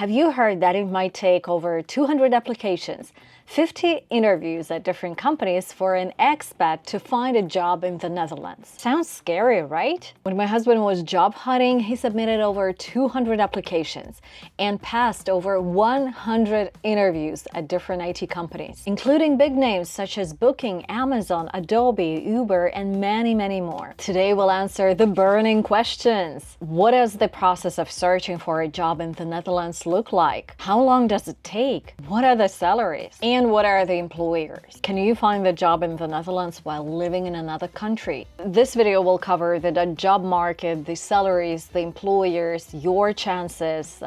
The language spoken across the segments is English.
Have you heard that it might take over 200 applications, 50 interviews at different companies for an expat to find a job in the Netherlands? Sounds scary, right? When my husband was job hunting, he submitted over 200 applications and passed over 100 interviews at different IT companies, including big names such as Booking, Amazon, Adobe, Uber, and many, many more. Today we'll answer the burning questions. What does the process of searching for a job in the Netherlands look like? How long does it take? What are the salaries? And what are the employers? Can you find the job in the Netherlands while living in another country? This video will cover the job market, the salaries, the employers, your chances,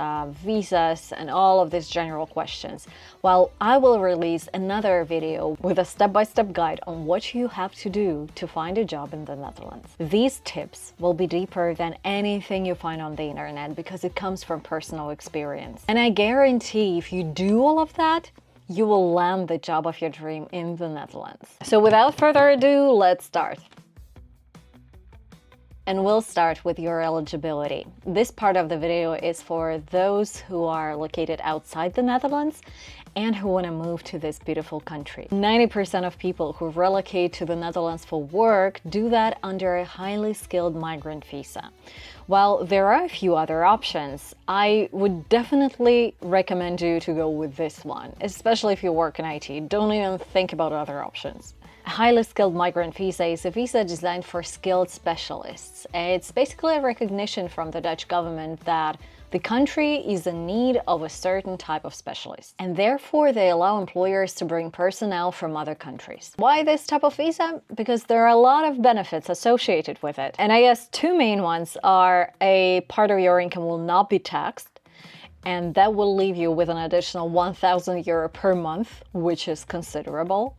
visas, and all of these general questions, while I will release another video with a step-by-step guide on what you have to do to find a job in the Netherlands. These tips will be deeper than anything you find on the internet because it comes from personal experience. And I guarantee if you do all of that, you will land the job of your dream in the Netherlands. So without further ado, let's start. And we'll start with your eligibility. This part of the video is for those who are located outside the Netherlands and who want to move to this beautiful country. 90% of people who relocate to the Netherlands for work do that under a highly skilled migrant visa. While there are a few other options, I would definitely recommend you to go with this one, especially if you work in IT. Don't even think about other options. A highly skilled migrant visa is a visa designed for skilled specialists. It's basically a recognition from the Dutch government that the country is in need of a certain type of specialist, and therefore they allow employers to bring personnel from other countries. Why this type of visa? Because there are a lot of benefits associated with it. And I guess two main ones are a part of your income will not be taxed, and that will leave you with an additional 1,000 euro per month, which is considerable.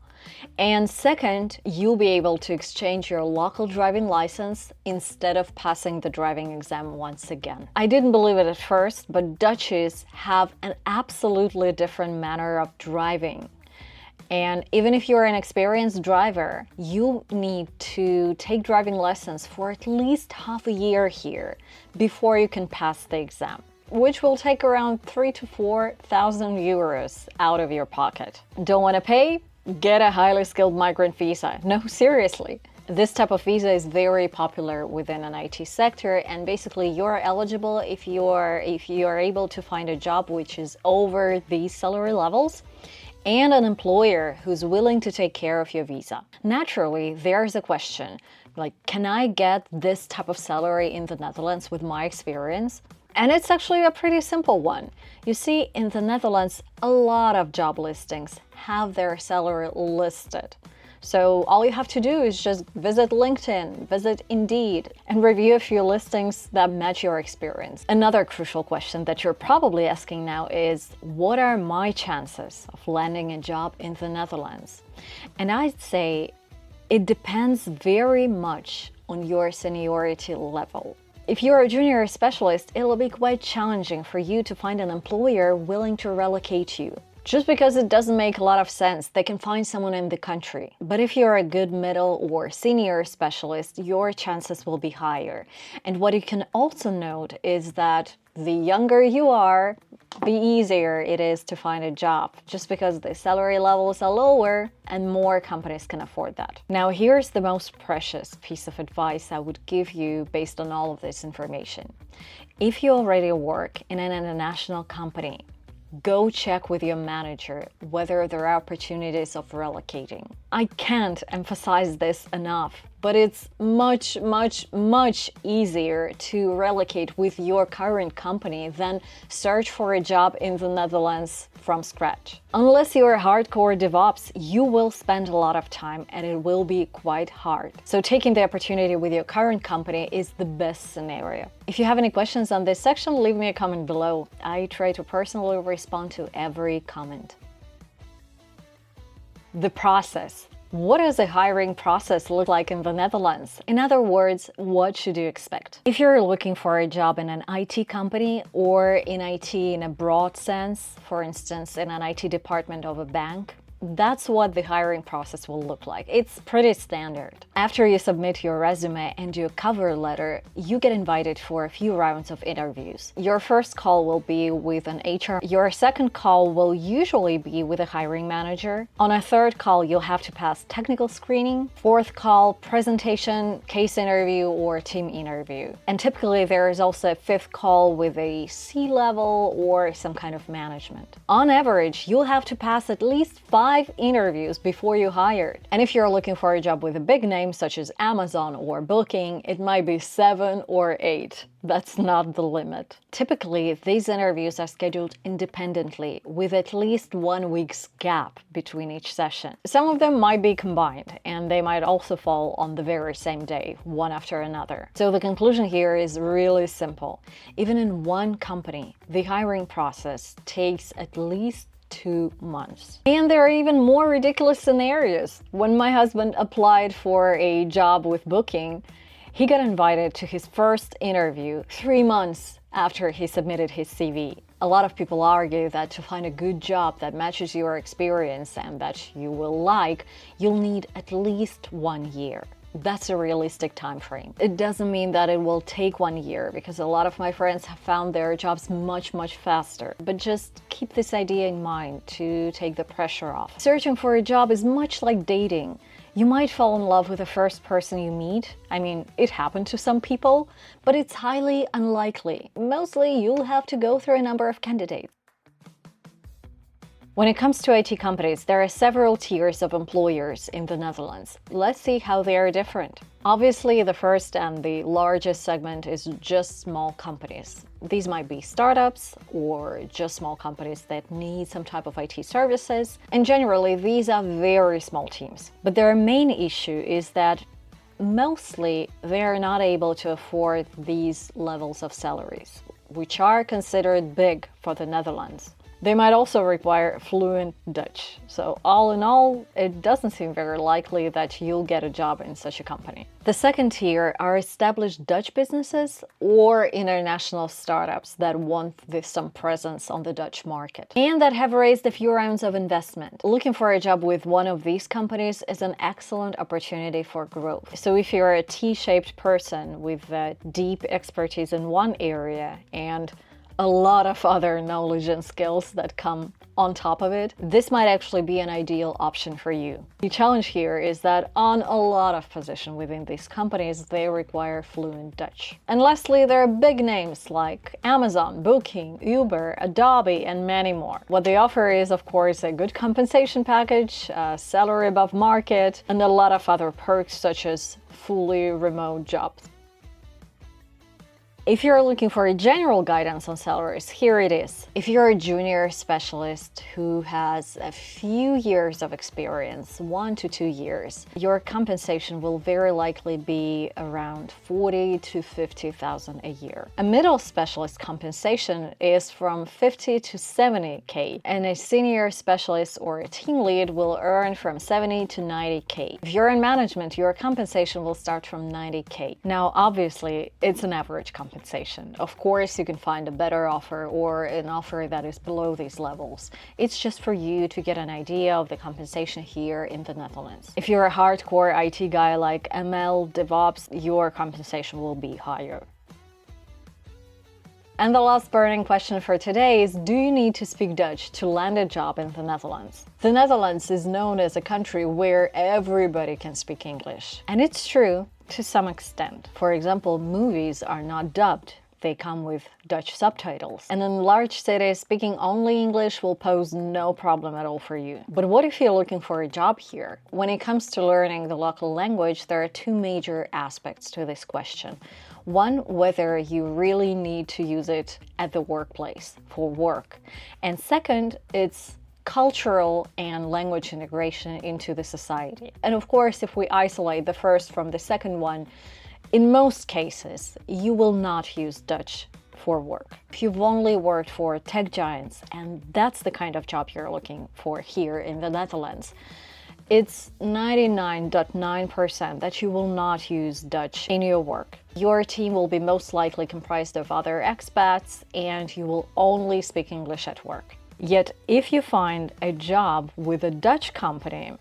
And second, you'll be able to exchange your local driving license instead of passing the driving exam once again. I didn't believe it at first, but Dutchies have an absolutely different manner of driving. And even if you're an experienced driver, you need to take driving lessons for at least half a year here before you can pass the exam, which will take around 3,000 to 4,000 euros out of your pocket. Don't want to pay? Get a highly skilled migrant visa. No, seriously. This type of visa is very popular within an IT sector, and basically you're eligible if you are able to find a job which is over these salary levels and an employer who's willing to take care of your visa. Naturally, there's a question like, can I get this type of salary in the Netherlands with my experience? And it's actually a pretty simple one. You see, in the Netherlands, a lot of job listings have their salary listed. So all you have to do is just visit LinkedIn, visit Indeed, and review a few listings that match your experience. Another crucial question that you're probably asking now is, what are my chances of landing a job in the Netherlands? And I'd say it depends very much on your seniority level. If you're a junior specialist, it'll be quite challenging for you to find an employer willing to relocate you. Just because it doesn't make a lot of sense, they can find someone in the country. But if you're a good middle or senior specialist, your chances will be higher. And what you can also note is that the younger you are, the easier it is to find a job, just because the salary levels are lower and more companies can afford that. Now, here's the most precious piece of advice I would give you based on all of this information. If you already work in an international company, go check with your manager whether there are opportunities of relocating. I can't emphasize this enough, but it's much easier to relocate with your current company than search for a job in the Netherlands from scratch. Unless you're a hardcore DevOps, you will spend a lot of time and it will be quite hard. So taking the opportunity with your current company is the best scenario. If you have any questions on this section, leave me a comment below. I try to personally respond to every comment. The process. What does a hiring process look like in the Netherlands? In other words, what should you expect? If you're looking for a job in an IT company or in IT in a broad sense, for instance, in an IT department of a bank, That's what the hiring process will look like. It's pretty standard. After you submit your resume and your cover letter, you get invited for a few rounds of interviews. Your first call will be with an HR. Your second call will usually be with a hiring manager. On a third call, you'll have to pass technical screening. Fourth call, presentation, case interview, or team interview. And typically there is also a fifth call with a C-level or some kind of management. On average, you'll have to pass at least 5 interviews before you're hired. And if you're looking for a job with a big name such as Amazon or Booking, it might be 7 or 8. That's not the limit. Typically, these interviews are scheduled independently with at least 1 week's gap between each session. Some of them might be combined, and they might also fall on the very same day, one after another. So the conclusion here is really simple. Even in one company, the hiring process takes at least 2 months. And there are even more ridiculous scenarios. When my husband applied for a job with Booking, he got invited to his first interview 3 months after he submitted his CV. A lot of people argue that to find a good job that matches your experience and that you will like, you'll need at least 1 year. That's a realistic time frame. It doesn't mean that it will take 1 year, because a lot of my friends have found their jobs much faster. But just keep this idea in mind to take the pressure off. Searching for a job is much like dating. You might fall in love with the first person you meet. I mean, it happened to some people, but it's highly unlikely. Mostly, you'll have to go through a number of candidates. When it comes to IT companies, there are several tiers of employers in the Netherlands. Let's see how they are different. Obviously, the first and the largest segment is just small companies. These might be startups or just small companies that need some type of IT services. And generally, these are very small teams. But their main issue is that mostly they are not able to afford these levels of salaries, which are considered big for the Netherlands. They might also require fluent Dutch. So all in all, it doesn't seem very likely that you'll get a job in such a company. The second tier are established Dutch businesses or international startups that want some presence on the Dutch market and that have raised a few rounds of investment. Looking for a job with one of these companies is an excellent opportunity for growth. So if you're a T-shaped person with deep expertise in one area and a lot of other knowledge and skills that come on top of it, this might actually be an ideal option for you. The challenge here is that on a lot of positions within these companies, they require fluent Dutch. And lastly, there are big names like Amazon, Booking, Uber, Adobe, and many more. What they offer is, of course, a good compensation package, a salary above market, and a lot of other perks such as fully remote jobs. If you're looking for a general guidance on salaries, here it is. If you're a junior specialist who has a few years of experience, 1 to 2 years, your compensation will very likely be around 40 to 50,000 a year. A middle specialist compensation is from 50 to 70k, and a senior specialist or a team lead will earn from 70 to 90k. If you're in management, your compensation will start from 90k. Now, obviously, it's an average compensation. Of course, you can find a better offer or an offer that is below these levels. It's just for you to get an idea of the compensation here in the Netherlands. If you're a hardcore IT guy like ML, DevOps, your compensation will be higher. And the last burning question for today is, do you need to speak Dutch to land a job in the Netherlands? The Netherlands is known as a country where everybody can speak English. And it's true to some extent. For example, movies are not dubbed. They come with Dutch subtitles. And in large cities, speaking only English will pose no problem at all for you. But what if you're looking for a job here? When it comes to learning the local language, there are two major aspects to this question. One, whether you really need to use it at the workplace for work. And second, it's cultural and language integration into the society. And of course, if we isolate the first from the second one, in most cases, you will not use Dutch for work. If you've only worked for tech giants, and that's the kind of job you're looking for here in the Netherlands, it's 99.9% that you will not use Dutch in your work. Your team will be most likely comprised of other expats, and you will only speak English at work. Yet if you find a job with a Dutch company,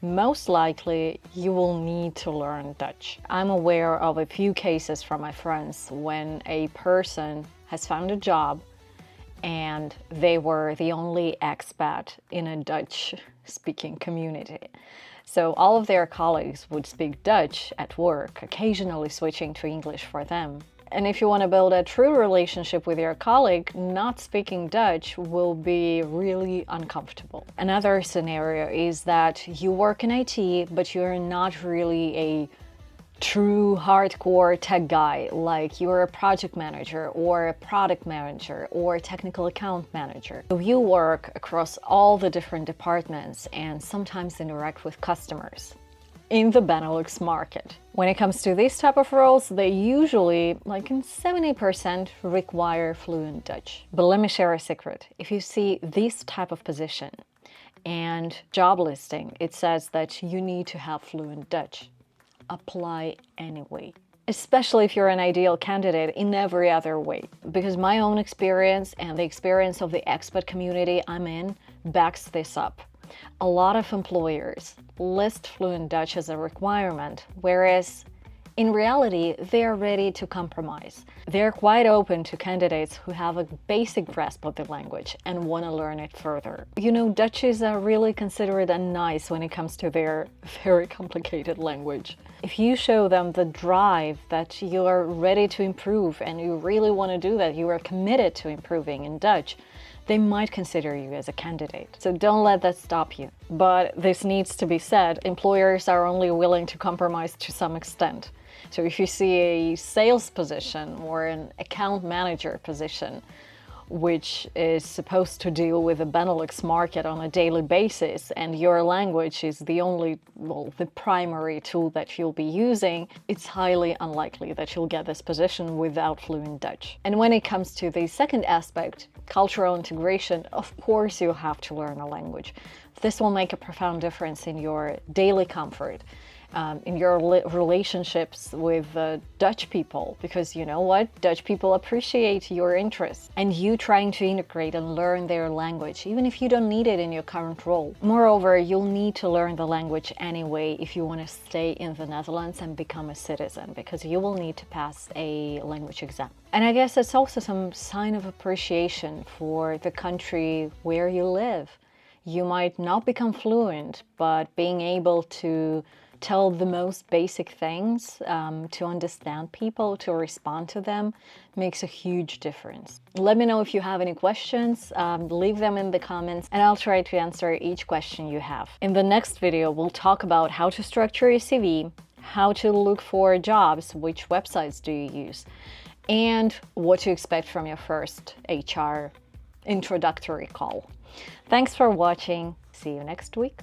most likely you will need to learn Dutch. I'm aware of a few cases from my friends when a person has found a job and they were the only expat in a Dutch-speaking community. So all of their colleagues would speak Dutch at work, occasionally switching to English for them. And if you want to build a true relationship with your colleague, not speaking Dutch will be really uncomfortable. Another scenario is that you work in IT, but you're not really a true hardcore tech guy, like you're a project manager or a product manager or a technical account manager. So you work across all the different departments and sometimes interact with customers in the Benelux market. When it comes to these type of roles, they usually, like in 70%, require fluent Dutch. But let me share a secret. If you see this type of position and job listing, it says that you need to have fluent Dutch. Apply anyway, especially if you're an ideal candidate in every other way. Because my own experience and the experience of the expat community I'm in backs this up. A lot of employers list fluent Dutch as a requirement, whereas in reality, they are ready to compromise. They're quite open to candidates who have a basic grasp of the language and want to learn it further. You know, Dutchies are really considerate and nice when it comes to their very complicated language. If you show them the drive that you are ready to improve and you really want to do that, you are committed to improving in Dutch, they might consider you as a candidate. So don't let that stop you. But this needs to be said, employers are only willing to compromise to some extent. So if you see a sales position or an account manager position, which is supposed to deal with the Benelux market on a daily basis, and your language is the only, well, the primary tool that you'll be using, it's highly unlikely that you'll get this position without fluent Dutch. And when it comes to the second aspect, cultural integration, of course you have to learn a language. This will make a profound difference in your daily comfort. In your relationships with Dutch people, because you know what? Dutch people appreciate your interests and you trying to integrate and learn their language, even if you don't need it in your current role. Moreover, you'll need to learn the language anyway if you want to stay in the Netherlands and become a citizen, because you will need to pass a language exam. And I guess it's also some sign of appreciation for the country where you live. You might not become fluent, but being able to tell the most basic things, to understand people, to respond to them, makes a huge difference. Let me know if you have any questions, leave them in the comments, and I'll try to answer each question you have. In the next video, we'll talk about how to structure your CV, how to look for jobs, which websites do you use, and what to expect from your first HR introductory call. Thanks for watching. See you next week.